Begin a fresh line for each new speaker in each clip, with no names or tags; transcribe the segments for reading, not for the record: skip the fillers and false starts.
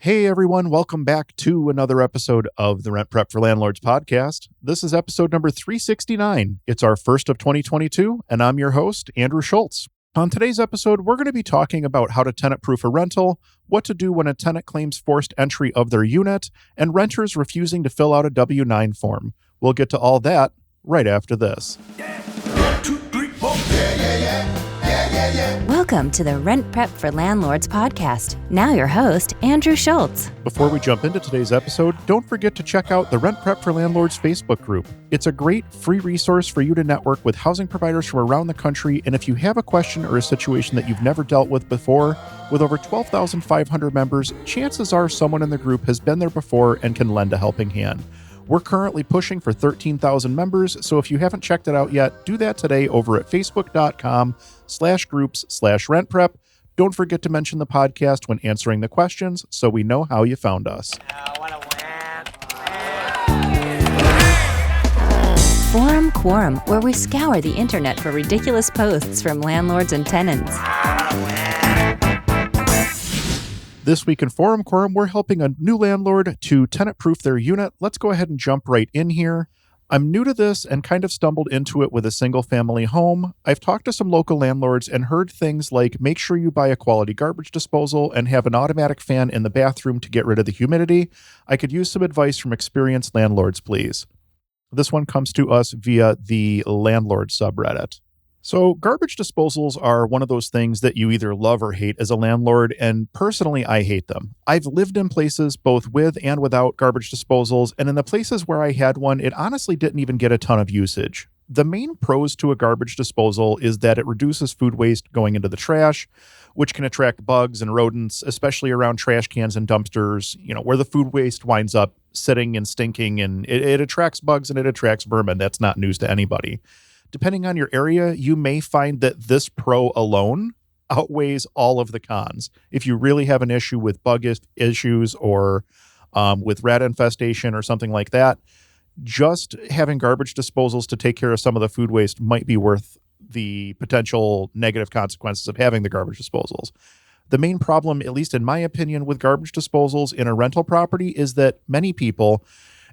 Hey everyone, welcome back to another episode of the Rent Prep for Landlords podcast. This is episode number 369. It's our first of 2022, and I'm your host, Andrew Schultz. On today's episode, we're going to be talking about how to tenant-proof a rental, what to do when a tenant claims forced entry of their unit, and renters refusing to fill out a W-9 form. We'll get to all that right after this.
Welcome to the Rent Prep for Landlords podcast. Now your host, Andrew Schultz.
Before we jump into today's episode, don't forget to check out the Rent Prep for Landlords Facebook group. It's a great free resource for you to network with housing providers from around the country, and if you have a question or a situation that you've never dealt with before, with over 12,500 members, chances are someone in the group has been there before and can lend a helping hand. We're currently pushing for 13,000 members, so if you haven't checked it out yet, do that today over at facebook.com/groups/rentprep. Don't forget to mention the podcast when answering the questions so we know how you found us.
Forum Quorum, where we scour the internet for ridiculous posts from landlords and tenants.
This week in Forum Quorum, we're helping a new landlord to tenant-proof their unit. Let's go ahead and jump right in here. I'm new to this and kind of stumbled into it with a single-family home. I've talked to some local landlords and heard things like make sure you buy a quality garbage disposal and have an automatic fan in the bathroom to get rid of the humidity. I could use some advice from experienced landlords, please. This one comes to us via the Landlord subreddit. So garbage disposals are one of those things that you either love or hate as a landlord, and personally, I hate them. I've lived in places both with and without garbage disposals, and in the places where I had one, it honestly didn't even get a ton of usage. The main pros to a garbage disposal is that it reduces food waste going into the trash, which can attract bugs and rodents, especially around trash cans and dumpsters, where the food waste winds up sitting and stinking, and it attracts bugs and it attracts vermin. That's not news to anybody. Depending on your area, you may find that this pro alone outweighs all of the cons. If you really have an issue with bug issues or with rat infestation or something like that, just having garbage disposals to take care of some of the food waste might be worth the potential negative consequences of having the garbage disposals. The main problem, at least in my opinion, with garbage disposals in a rental property is that many people,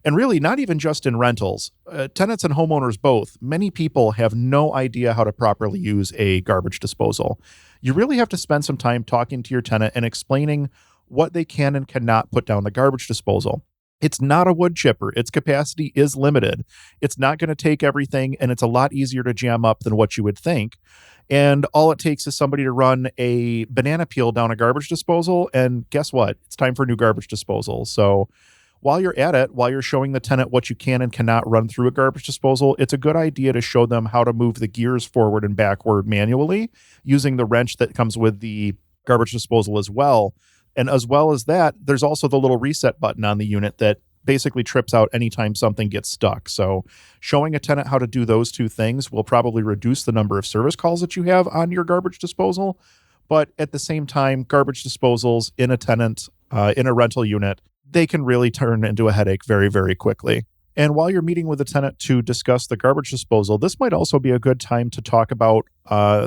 and really not even just in rentals, tenants and homeowners both, many people have no idea how to properly use a garbage disposal. You really have to spend some time talking to your tenant and explaining what they can and cannot put down the garbage disposal. It's not a wood chipper. Its capacity is limited. It's not going to take everything, and it's a lot easier to jam up than what you would think. And all it takes is somebody to run a banana peel down a garbage disposal, and guess what? It's time for a new garbage disposal. So while you're at it, while you're showing the tenant what you can and cannot run through a garbage disposal, it's a good idea to show them how to move the gears forward and backward manually using the wrench that comes with the garbage disposal as well. And as well as that, there's also the little reset button on the unit that basically trips out anytime something gets stuck. So showing a tenant how to do those two things will probably reduce the number of service calls that you have on your garbage disposal. But at the same time, garbage disposals in a tenant, in a rental unit, they can really turn into a headache very, very quickly. And while you're meeting with a tenant to discuss the garbage disposal, this might also be a good time to talk about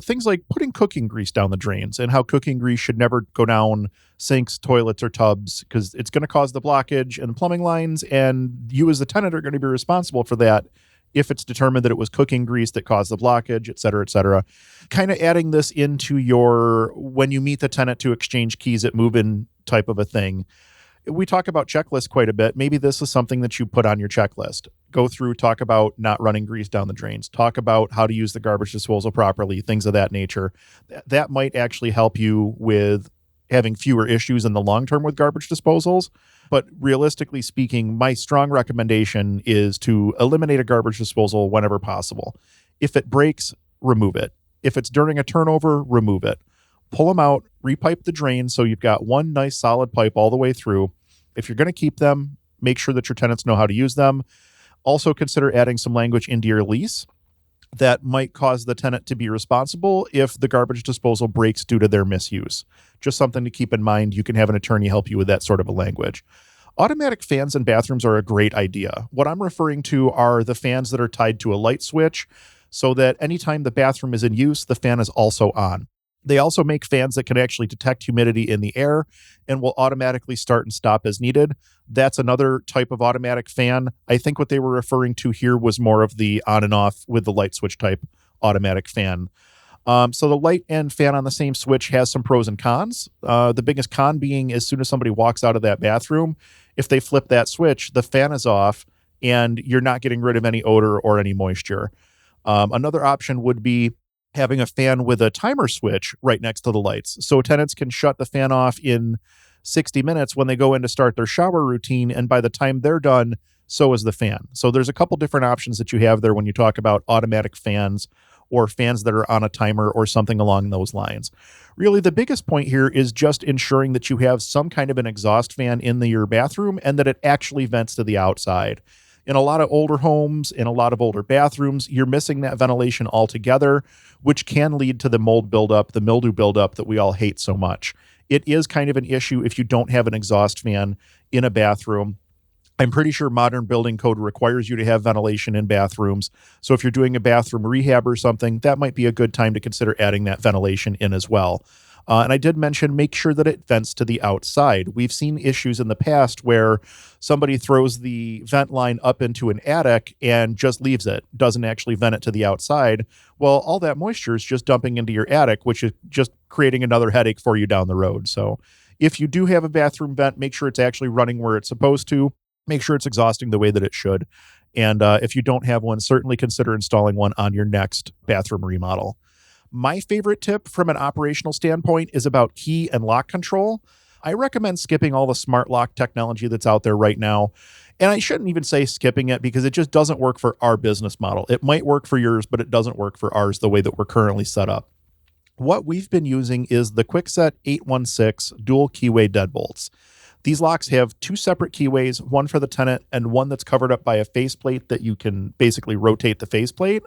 things like putting cooking grease down the drains and how cooking grease should never go down sinks, toilets, or tubs because it's going to cause the blockage and plumbing lines, and you as the tenant are going to be responsible for that if it's determined that it was cooking grease that caused the blockage, et cetera, et cetera. Kind of adding this into your, when you meet the tenant to exchange keys at move-in type of a thing. We talk about checklists quite a bit. Maybe this is something that you put on your checklist. Go through, talk about not running grease down the drains, talk about how to use the garbage disposal properly, things of that nature. That might actually help you with having fewer issues in the long term with garbage disposals. But realistically speaking, my strong recommendation is to eliminate a garbage disposal whenever possible. If it breaks, remove it. If it's during a turnover, remove it. Pull them out, repipe the drain so you've got one nice solid pipe all the way through. If you're going to keep them, make sure that your tenants know how to use them. Also consider adding some language into your lease that might cause the tenant to be responsible if the garbage disposal breaks due to their misuse. Just something to keep in mind. You can have an attorney help you with that sort of a language. Automatic fans in bathrooms are a great idea. What I'm referring to are the fans that are tied to a light switch so that anytime the bathroom is in use, the fan is also on. They also make fans that can actually detect humidity in the air and will automatically start and stop as needed. That's another type of automatic fan. I think what they were referring to here was more of the on and off with the light switch type automatic fan. So the light and fan on the same switch has some pros and cons. The biggest con being as soon as somebody walks out of that bathroom, if they flip that switch, the fan is off and you're not getting rid of any odor or any moisture. Another option would be having a fan with a timer switch right next to the lights. So tenants can shut the fan off in 60 minutes when they go in to start their shower routine. And by the time they're done, so is the fan. So there's a couple different options that you have there when you talk about automatic fans or fans that are on a timer or something along those lines. Really, the biggest point here is just ensuring that you have some kind of an exhaust fan in your bathroom and that it actually vents to the outside. In a lot of older homes, in a lot of older bathrooms, you're missing that ventilation altogether, which can lead to the mold buildup, the mildew buildup that we all hate so much. It is kind of an issue if you don't have an exhaust fan in a bathroom. I'm pretty sure modern building code requires you to have ventilation in bathrooms. So if you're doing a bathroom rehab or something, that might be a good time to consider adding that ventilation in as well. And I did mention, make sure that it vents to the outside. We've seen issues in the past where somebody throws the vent line up into an attic and just leaves it, doesn't actually vent it to the outside. Well, all that moisture is just dumping into your attic, which is just creating another headache for you down the road. So if you do have a bathroom vent, make sure it's actually running where it's supposed to. Make sure it's exhausting the way that it should. And if you don't have one, certainly consider installing one on your next bathroom remodel. My favorite tip from an operational standpoint is about key and lock control. I recommend skipping all the smart lock technology that's out there right now. And I shouldn't even say skipping it because it just doesn't work for our business model. It might work for yours, but it doesn't work for ours the way that we're currently set up. What we've been using is the Kwikset 816 dual Keyway Deadbolts. These locks have two separate keyways, one for the tenant and one that's covered up by a faceplate that you can basically rotate the faceplate,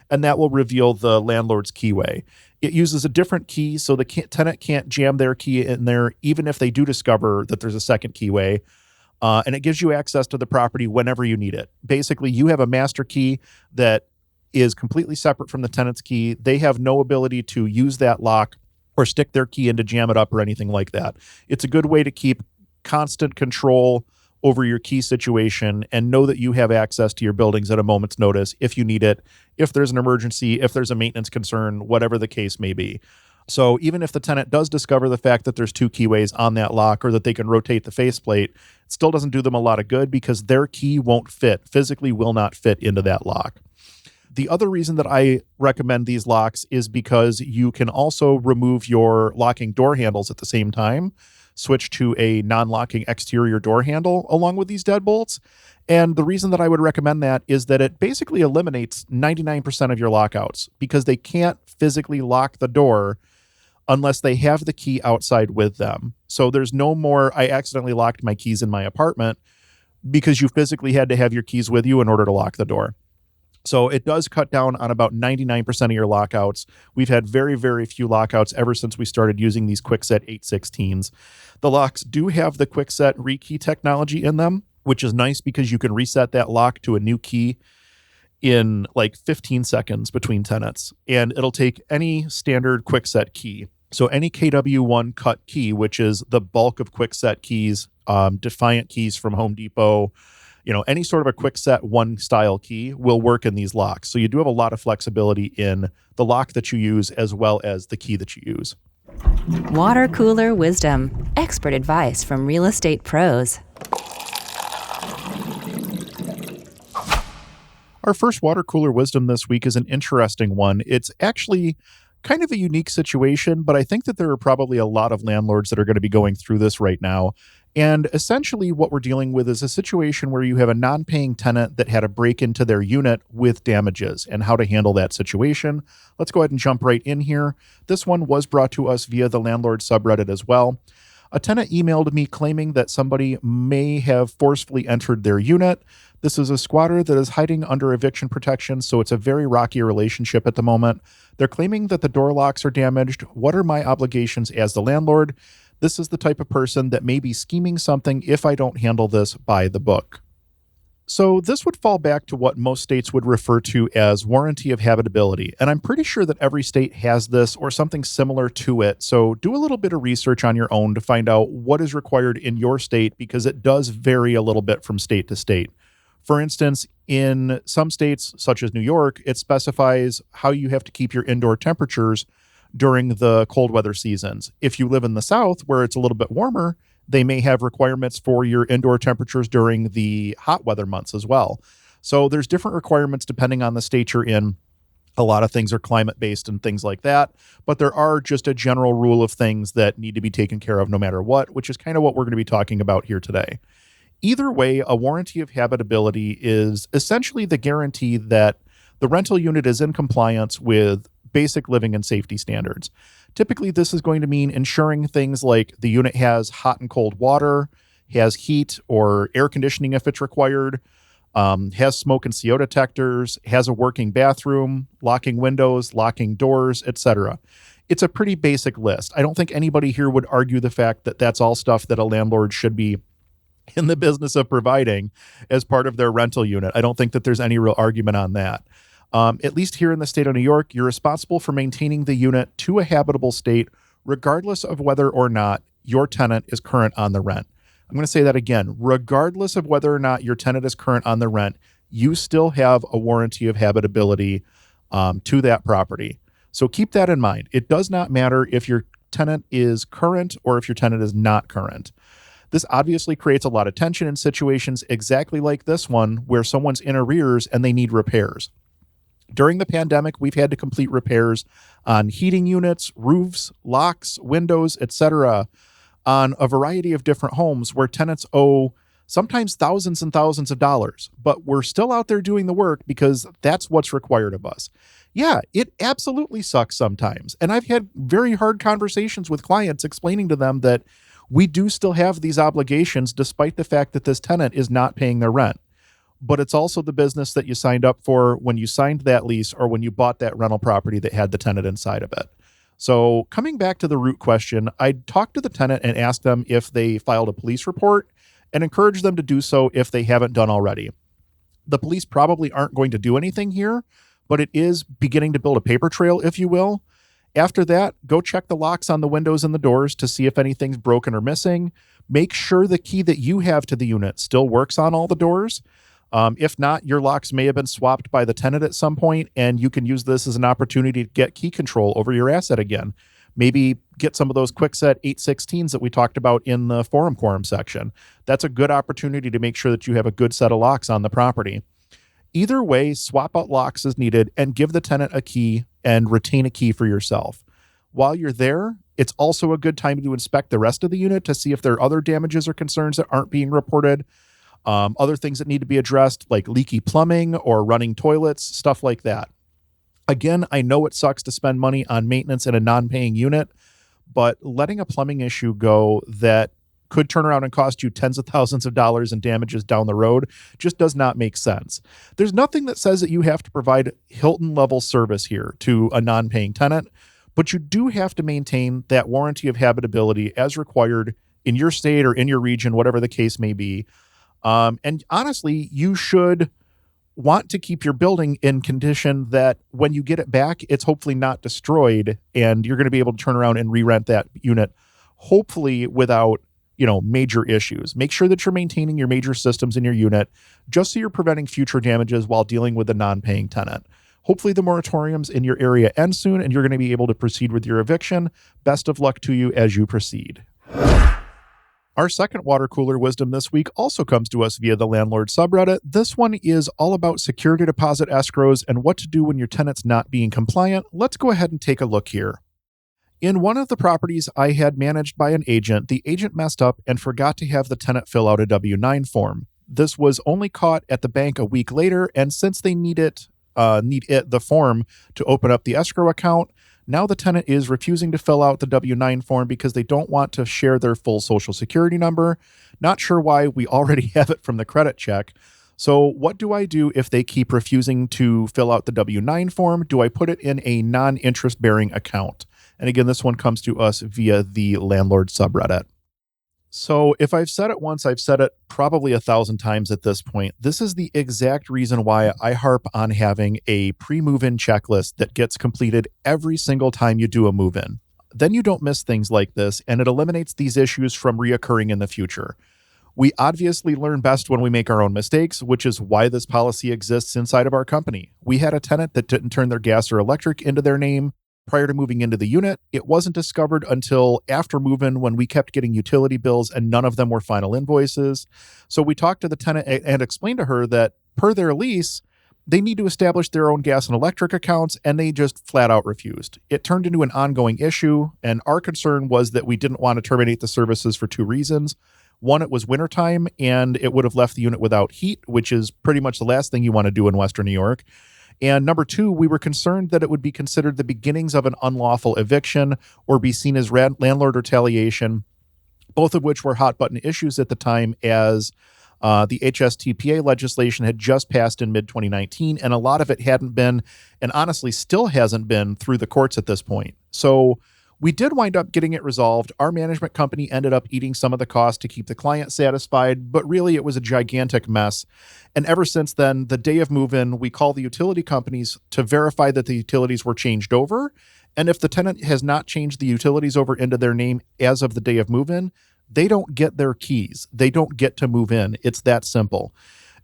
and that will reveal the landlord's keyway. It uses a different key, so the tenant can't jam their key in there, even if they do discover that there's a second keyway. And it gives you access to the property whenever you need it. Basically, you have a master key that is completely separate from the tenant's key. They have no ability to use that lock or stick their key in to jam it up or anything like that. It's a good way to keep constant control over your key situation and know that you have access to your buildings at a moment's notice if you need it, if there's an emergency, if there's a maintenance concern, whatever the case may be. So even if the tenant does discover the fact that there's two keyways on that lock or that they can rotate the faceplate, it still doesn't do them a lot of good because their key won't fit, physically will not fit into that lock. The other reason that I recommend these locks is because you can also remove your locking door handles at the same time, switch to a non-locking exterior door handle along with these deadbolts. And the reason that I would recommend that is that it basically eliminates 99% of your lockouts because they can't physically lock the door unless they have the key outside with them. So there's no more, I accidentally locked my keys in my apartment because you physically had to have your keys with you in order to lock the door. So it does cut down on about 99% of your lockouts. We've had very, very few lockouts ever since we started using these Kwikset 816s. The locks do have the Kwikset rekey technology in them, which is nice because you can reset that lock to a new key in like 15 seconds between tenants. And it'll take any standard Kwikset key. So any KW1 cut key, which is the bulk of Kwikset keys, Defiant keys from Home Depot, any sort of a Kwikset one style key will work in these locks. So you do have a lot of flexibility in the lock that you use as well as the key that you use.
Water cooler wisdom. Expert advice from real estate pros.
Our first water cooler wisdom this week is an interesting one. It's actually kind of a unique situation, but I think that there are probably a lot of landlords that are going to be going through this right now. And essentially what we're dealing with is a situation where you have a non-paying tenant that had a break into their unit with damages and how to handle that situation. Let's go ahead and jump right in here. This one was brought to us via the landlord subreddit as well. A tenant emailed me claiming that somebody may have forcefully entered their unit. This is a squatter that is hiding under eviction protection, so it's a very rocky relationship at the moment. They're claiming that the door locks are damaged. What are my obligations as the landlord? This is the type of person that may be scheming something if I don't handle this by the book. So this would fall back to what most states would refer to as warranty of habitability. And I'm pretty sure that every state has this or something similar to it. So do a little bit of research on your own to find out what is required in your state, because it does vary a little bit from state to state. For instance, in some states, such as New York, it specifies how you have to keep your indoor temperatures during the cold weather seasons. If you live in the South, where it's a little bit warmer, they may have requirements for your indoor temperatures during the hot weather months as well. So there's different requirements depending on the state you're in. A lot of things are climate based and things like that, but there are just a general rule of things that need to be taken care of no matter what, which is kind of what we're going to be talking about here today. Either way, a warranty of habitability is essentially the guarantee that the rental unit is in compliance with basic living and safety standards. Typically, this is going to mean ensuring things like the unit has hot and cold water, has heat or air conditioning if it's required, has smoke and CO detectors, has a working bathroom, locking windows, locking doors, etc. It's a pretty basic list. I don't think anybody here would argue the fact that that's all stuff that a landlord should be in the business of providing as part of their rental unit. I don't think that there's any real argument on that. At least here in the state of New York, you're responsible for maintaining the unit to a habitable state, regardless of whether or not your tenant is current on the rent. I'm going to say that again. Regardless of whether or not your tenant is current on the rent, you still have a warranty of habitability to that property. So keep that in mind. It does not matter if your tenant is current or if your tenant is not current. This obviously creates a lot of tension in situations exactly like this one, where someone's in arrears and they need repairs. During the pandemic, we've had to complete repairs on heating units, roofs, locks, windows, etc., on a variety of different homes where tenants owe sometimes thousands and thousands of dollars, but we're still out there doing the work because that's what's required of us. Yeah, it absolutely sucks sometimes. And I've had very hard conversations with clients explaining to them that we do still have these obligations despite the fact that this tenant is not paying their rent. But it's also the business that you signed up for when you signed that lease or when you bought that rental property that had the tenant inside of it. So coming back to the root question, I'd talk to the tenant and ask them if they filed a police report and encourage them to do so if they haven't done already. The police probably aren't going to do anything here, but it is beginning to build a paper trail, if you will. After that, go check the locks on the windows and the doors to see if anything's broken or missing. Make sure the key that you have to the unit still works on all the doors. If not, your locks may have been swapped by the tenant at some point, and you can use this as an opportunity to get key control over your asset again. Maybe get some of those Kwikset 816s that we talked about in the forum quorum section. That's a good opportunity to make sure that you have a good set of locks on the property. Either way, swap out locks as needed and give the tenant a key and retain a key for yourself. While you're there, it's also a good time to inspect the rest of the unit to see if there are other damages or concerns that aren't being reported. Other things that need to be addressed, like leaky plumbing or running toilets, stuff like that. Again, I know it sucks to spend money on maintenance in a non-paying unit, but letting a plumbing issue go that could turn around and cost you tens of thousands of dollars in damages down the road just does not make sense. There's nothing that says that you have to provide Hilton-level service here to a non-paying tenant, but you do have to maintain that warranty of habitability as required in your state or in your region, whatever the case may be. And honestly, you should want to keep your building in condition that when you get it back, it's hopefully not destroyed and you're going to be able to turn around and re-rent that unit, hopefully without, major issues. Make sure that you're maintaining your major systems in your unit just so you're preventing future damages while dealing with a non-paying tenant. Hopefully the moratoriums in your area end soon and you're going to be able to proceed with your eviction. Best of luck to you as you proceed. Our second water cooler wisdom this week also comes to us via the Landlord subreddit. This one is all about security deposit escrows and what to do when your tenant's not being compliant. Let's go ahead and take a look here. In one of the properties I had managed by an agent, the agent messed up and forgot to have the tenant fill out a W-9 form. This was only caught at the bank a week later, and since they need the form to open up the escrow account, now the tenant is refusing to fill out the W-9 form because they don't want to share their full social security number. Not sure why, we already have it from the credit check. So what do I do if they keep refusing to fill out the W-9 form? Do I put it in a non-interest bearing account? And again, this one comes to us via the Landlord subreddit. So if I've said it once, I've said it probably 1,000 times at this point. This is the exact reason why I harp on having a pre-move-in checklist that gets completed every single time you do a move-in. Then you don't miss things like this, and it eliminates these issues from reoccurring in the future. We obviously learn best when we make our own mistakes, which is why this policy exists inside of our company. We had a tenant that didn't turn their gas or electric into their name prior to moving into the unit. It wasn't discovered until after move-in when we kept getting utility bills and none of them were final invoices. So we talked to the tenant and explained to her that per their lease, they need to establish their own gas and electric accounts, and they just flat out refused. It turned into an ongoing issue, and our concern was that we didn't want to terminate the services for two reasons. One, it was wintertime, and it would have left the unit without heat, which is pretty much the last thing you want to do in Western New York. And number two, we were concerned that it would be considered the beginnings of an unlawful eviction or be seen as landlord retaliation, both of which were hot button issues at the time as the HSTPA legislation had just passed in mid-2019, and a lot of it hadn't been, and honestly still hasn't been, through the courts at this point. So we did wind up getting it resolved. Our management company ended up eating some of the cost to keep the client satisfied, but really it was a gigantic mess. And ever since then, the day of move-in, we call the utility companies to verify that the utilities were changed over. And if the tenant has not changed the utilities over into their name as of the day of move-in, they don't get their keys. They don't get to move in. It's that simple.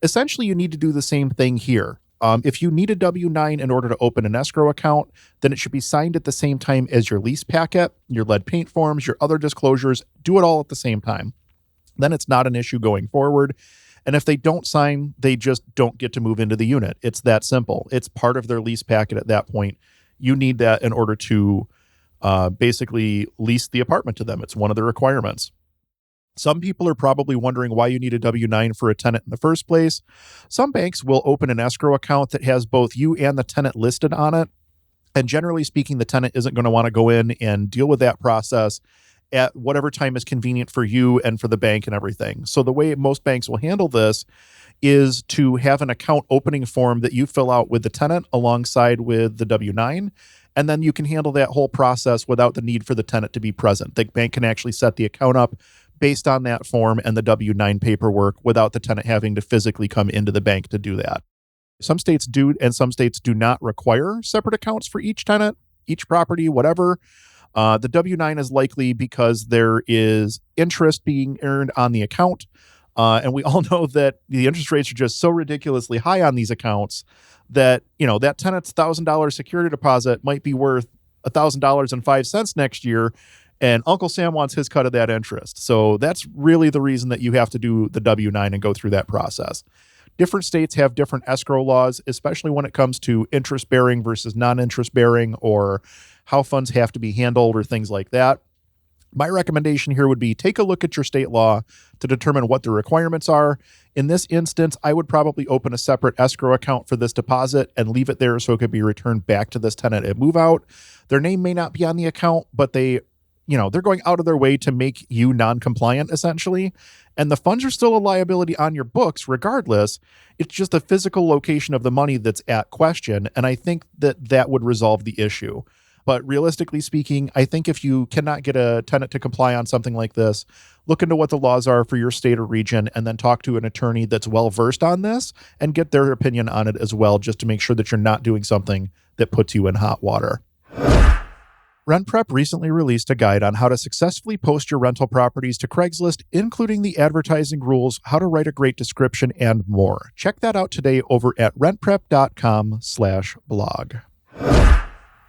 Essentially, you need to do the same thing here. If you need a W-9 in order to open an escrow account, then it should be signed at the same time as your lease packet, your lead paint forms, your other disclosures. Do it all at the same time. Then it's not an issue going forward. And if they don't sign, they just don't get to move into the unit. It's that simple. It's part of their lease packet at that point. You need that in order to basically lease the apartment to them. It's one of the requirements. Some people are probably wondering why you need a W-9 for a tenant in the first place. Some banks will open an escrow account that has both you and the tenant listed on it. And generally speaking, the tenant isn't going to want to go in and deal with that process at whatever time is convenient for you and for the bank and everything. So the way most banks will handle this is to have an account opening form that you fill out with the tenant alongside with the W-9. And then you can handle that whole process without the need for the tenant to be present. The bank can actually set the account up based on that form and the W-9 paperwork without the tenant having to physically come into the bank to do that. Some states do, and some states do not require separate accounts for each tenant, each property, whatever. The W-9 is likely because there is interest being earned on the account. And we all know that the interest rates are just so ridiculously high on these accounts that, that tenant's $1,000 security deposit might be worth $1,000.05 next year. And Uncle Sam wants his cut of that interest. So that's really the reason that you have to do the W-9 and go through that process. Different states have different escrow laws, especially when it comes to interest-bearing versus non-interest-bearing, or how funds have to be handled or things like that. My recommendation here would be take a look at your state law to determine what the requirements are. In this instance, I would probably open a separate escrow account for this deposit and leave it there so it could be returned back to this tenant at move out. Their name may not be on the account, but they're going out of their way to make you non-compliant, essentially. And the funds are still a liability on your books regardless. It's just the physical location of the money that's at question. And I think that would resolve the issue. But realistically speaking, I think if you cannot get a tenant to comply on something like this, look into what the laws are for your state or region, and then talk to an attorney that's well-versed on this and get their opinion on it as well, just to make sure that you're not doing something that puts you in hot water. RentPrep recently released a guide on how to successfully post your rental properties to Craigslist, including the advertising rules, how to write a great description, and more. Check that out today over at rentprep.com/blog.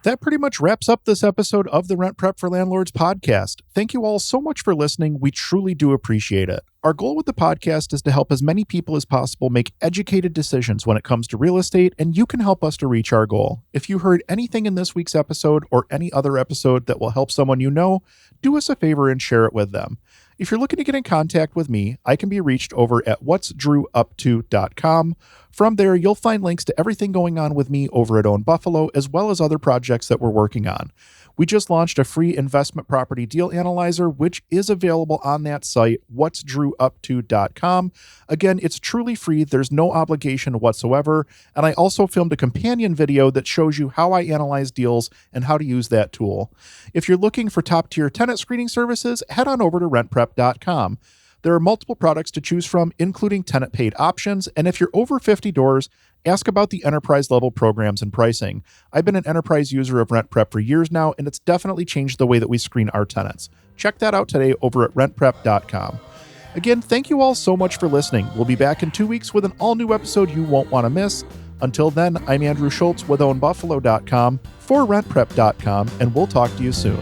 That pretty much wraps up this episode of the Rent Prep for Landlords podcast. Thank you all so much for listening. We truly do appreciate it. Our goal with the podcast is to help as many people as possible make educated decisions when it comes to real estate, and you can help us to reach our goal. If you heard anything in this week's episode or any other episode that will help someone you know, do us a favor and share it with them. If you're looking to get in contact with me, I can be reached over at whatsdrewupto.com. From there, you'll find links to everything going on with me over at Own Buffalo, as well as other projects that we're working on. We just launched a free investment property deal analyzer, which is available on that site, whatsdrewupto.com. Again, it's truly free. There's no obligation whatsoever. And I also filmed a companion video that shows you how I analyze deals and how to use that tool. If you're looking for top-tier tenant screening services, head on over to rentprep.com. There are multiple products to choose from, including tenant-paid options, and if you're over 50 doors, ask about the enterprise-level programs and pricing. I've been an enterprise user of RentPrep for years now, and it's definitely changed the way that we screen our tenants. Check that out today over at rentprep.com. Again, thank you all so much for listening. We'll be back in 2 weeks with an all-new episode you won't want to miss. Until then, I'm Andrew Schultz with ownbuffalo.com for rentprep.com, and we'll talk to you soon.